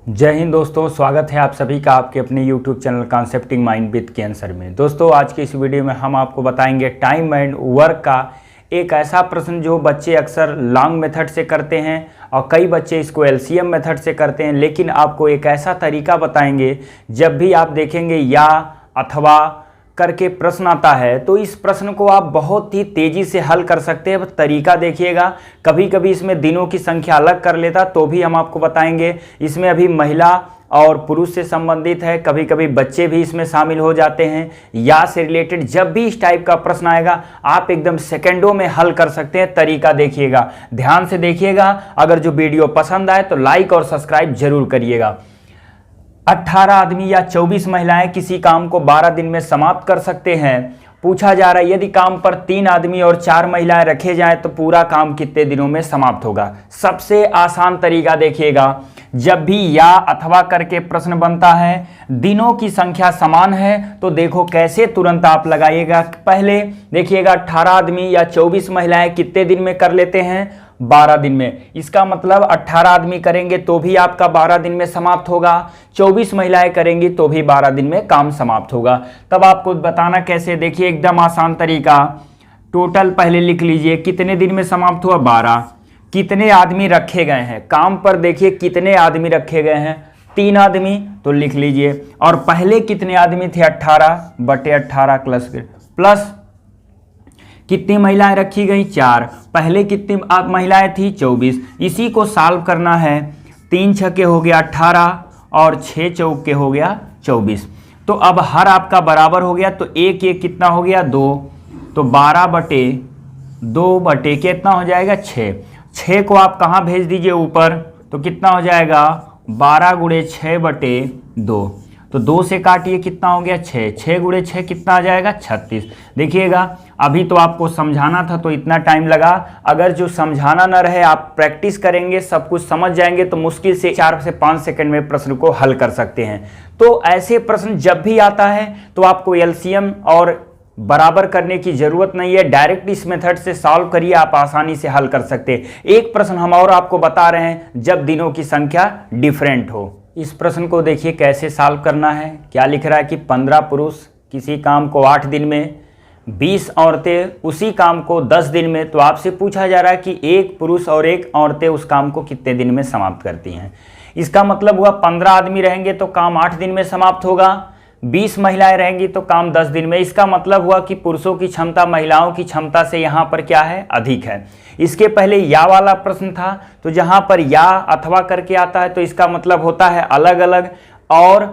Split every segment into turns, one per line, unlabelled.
जय हिंद दोस्तों, स्वागत है आप सभी का आपके अपने YouTube channel concepting mind with cancer में। दोस्तों आज की इस वीडियो में हम आपको बताएंगे टाइम एंड वर्क का एक ऐसा प्रश्न जो बच्चे अक्सर लॉन्ग मेथड से करते हैं और कई बच्चे इसको एलसीएम मेथड से करते हैं, लेकिन आपको एक ऐसा तरीका बताएंगे जब भी आप देखेंगे या अथवा करके प्रश्न आता है तो इस प्रश्न को आप बहुत ही तेज़ी से हल कर सकते हैं। तरीका देखिएगा, कभी कभी इसमें दिनों की संख्या अलग कर लेता तो भी हम आपको बताएंगे। इसमें अभी महिला और पुरुष से संबंधित है, कभी कभी बच्चे भी इसमें शामिल हो जाते हैं या से रिलेटेड। जब भी इस टाइप का प्रश्न आएगा आप एकदम सेकंडों में हल कर सकते हैं। तरीका देखिएगा, ध्यान से देखिएगा। अगर जो वीडियो पसंद आए तो लाइक और सब्सक्राइब जरूर करिएगा। 18 आदमी या 24 महिलाएं किसी काम को 12 दिन में समाप्त कर सकते हैं। पूछा जा रहा है यदि काम पर 3 आदमी और 4 महिलाएं रखे जाएं तो पूरा काम कितने दिनों में समाप्त होगा। सबसे आसान तरीका देखिएगा, जब भी या अथवा करके प्रश्न बनता है, दिनों की संख्या समान है तो देखो कैसे तुरंत आप लगाइएगा। पहले देखिएगा 18 आदमी या 24 महिलाएं कितने दिन में कर लेते हैं, 12 दिन में। इसका मतलब 18 आदमी करेंगे तो भी आपका 12 दिन में समाप्त होगा, 24 महिलाएं करेंगी तो भी 12 दिन में काम समाप्त होगा। तब आपको बताना कैसे, देखिए एकदम आसान तरीका। टोटल पहले लिख लीजिए कितने दिन में समाप्त हुआ, 12। कितने आदमी रखे गए हैं, काम पर देखिए कितने आदमी रखे गए हैं, 3 आदमी, तो लिख लीजिए। और पहले कितने आदमी थे, 18 बटे 18 प्लस कितनी महिलाएं रखी गई, 4। पहले कितनी महिलाएं थी, 24। इसी को सॉल्व करना है। 3 छक्के हो गया 18 और 6 चौके हो गया 24। तो अब हर आपका बराबर हो गया तो एक कितना हो गया, 2। तो 12 बटे 2 बटे कितना हो जाएगा, 6। 6 को आप कहाँ भेज दीजिए, ऊपर, तो कितना हो जाएगा 12 गुणे 6 बटे 2। तो 2 से काटिए कितना हो गया, 6। 6 गुणे 6 कितना आ जाएगा, 36। देखिएगा अभी तो आपको समझाना था तो इतना टाइम लगा। अगर जो समझाना न रहे, आप प्रैक्टिस करेंगे, सब कुछ समझ जाएंगे तो मुश्किल से 4 से 5 सेकंड में प्रश्न को हल कर सकते हैं। तो ऐसे प्रश्न जब भी आता है तो आपको एलसीएम और बराबर करने की जरूरत नहीं है, डायरेक्ट इस मेथड से सॉल्व करिए, आप आसानी से हल कर सकते हैं। एक प्रश्न हम और आपको बता रहे हैं जब दिनों की संख्या डिफरेंट हो। इस प्रश्न को देखिए कैसे सॉल्व करना है। क्या लिख रहा है कि 15 पुरुष किसी काम को 8 दिन में, 20 औरतें उसी काम को 10 दिन में। तो आपसे पूछा जा रहा है कि एक पुरुष और एक औरतें उस काम को कितने दिन में समाप्त करती हैं। इसका मतलब हुआ 15 आदमी रहेंगे तो काम 8 दिन में समाप्त होगा, 20 महिलाएं रहेंगी तो काम 10 दिन में। इसका मतलब हुआ कि पुरुषों की क्षमता महिलाओं की क्षमता से यहाँ पर क्या है, अधिक है। इसके पहले या वाला प्रश्न था तो जहाँ पर या अथवा करके आता है तो इसका मतलब होता है अलग अलग, और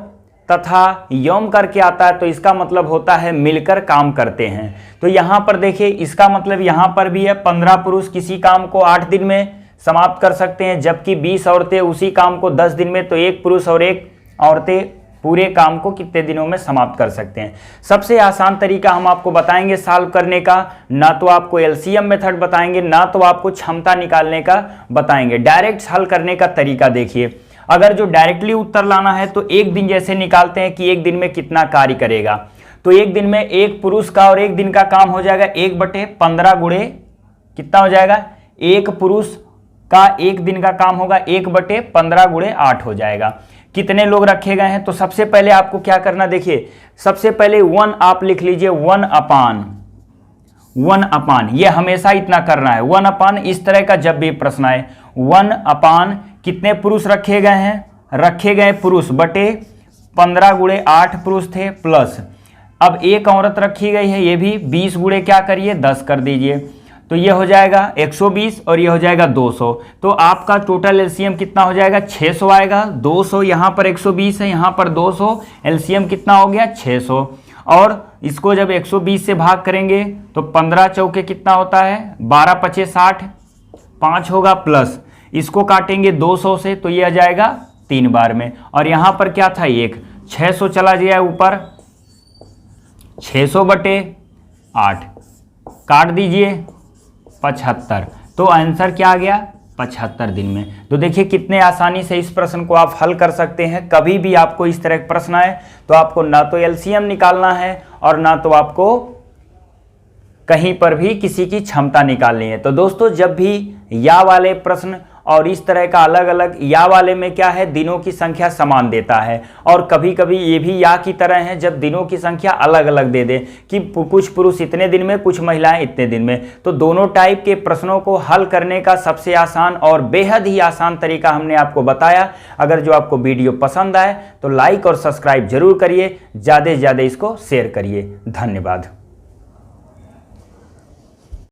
तथा यौम करके आता है तो इसका मतलब होता है मिलकर काम करते हैं। तो यहाँ पर देखिए इसका मतलब यहाँ पर भी है 15 पुरुष किसी काम को 8 दिन में समाप्त कर सकते हैं, जबकि 20 औरतें उसी काम को 10 दिन में। तो एक पुरुष और एक औरतें पूरे काम को कितने दिनों में समाप्त कर सकते हैं। सबसे आसान तरीका हम आपको बताएंगे सॉल्व करने का, ना तो आपको एलसीएम मेथड बताएंगे ना तो आपको क्षमता निकालने का बताएंगे। डायरेक्ट हल करने का तरीका देखिए, अगर जो डायरेक्टली उत्तर लाना है तो एक दिन जैसे निकालते हैं कि एक दिन में कितना कार्य करेगा, तो एक दिन में एक पुरुष का और एक दिन का काम हो जाएगा 1/15 गुणे कितना हो जाएगा, एक पुरुष का एक दिन का काम होगा 1/15 गुणे 8 हो जाएगा। कितने लोग रखे गए हैं, तो सबसे पहले आपको क्या करना, देखिए सबसे पहले 1 आप लिख लीजिए, 1 अपान, ये हमेशा इतना करना है। 1 अपान, इस तरह का जब भी प्रश्न आए 1 अपान कितने पुरुष रखे गए हैं, रखे गए पुरुष बटे 15 गुणे 8 पुरुष थे, प्लस अब एक औरत रखी गई है, ये भी 20 गुणे क्या करिए 10 कर दीजिए। तो ये हो जाएगा 120 और ये हो जाएगा 200। तो आपका टोटल एलसीएम कितना हो जाएगा, 600 आएगा। 200 यहाँ पर 120 है, यहाँ पर 200, एलसीएम कितना हो गया 600। और इसको जब 120 से भाग करेंगे तो 15 चौके कितना होता है, 12 पचे 60, 5 होगा, प्लस इसको काटेंगे 200 से तो ये आ जाएगा 3 बार में। और यहाँ पर क्या था, 1, 600 चला जाए ऊपर, 600 बटे 8 काट दीजिए 75। तो आंसर क्या आ गया, 75 दिन में। तो देखिए कितने आसानी से इस प्रश्न को आप हल कर सकते हैं। कभी भी आपको इस तरह का प्रश्न आए तो आपको ना तो एलसीएम निकालना है और ना तो आपको कहीं पर भी किसी की क्षमता निकालनी है। तो दोस्तों जब भी या वाले प्रश्न और इस तरह का अलग अलग। या वाले में क्या है, दिनों की संख्या समान देता है, और कभी कभी ये भी या की तरह है जब दिनों की संख्या अलग अलग दे दे कि कुछ पुरुष इतने दिन में, कुछ महिलाएं इतने दिन में। तो दोनों टाइप के प्रश्नों को हल करने का सबसे आसान और बेहद ही आसान तरीका हमने आपको बताया। अगर जो आपको वीडियो पसंद आए तो लाइक और सब्सक्राइब जरूर करिए, ज़्यादा से ज़्यादा इसको शेयर करिए। धन्यवाद।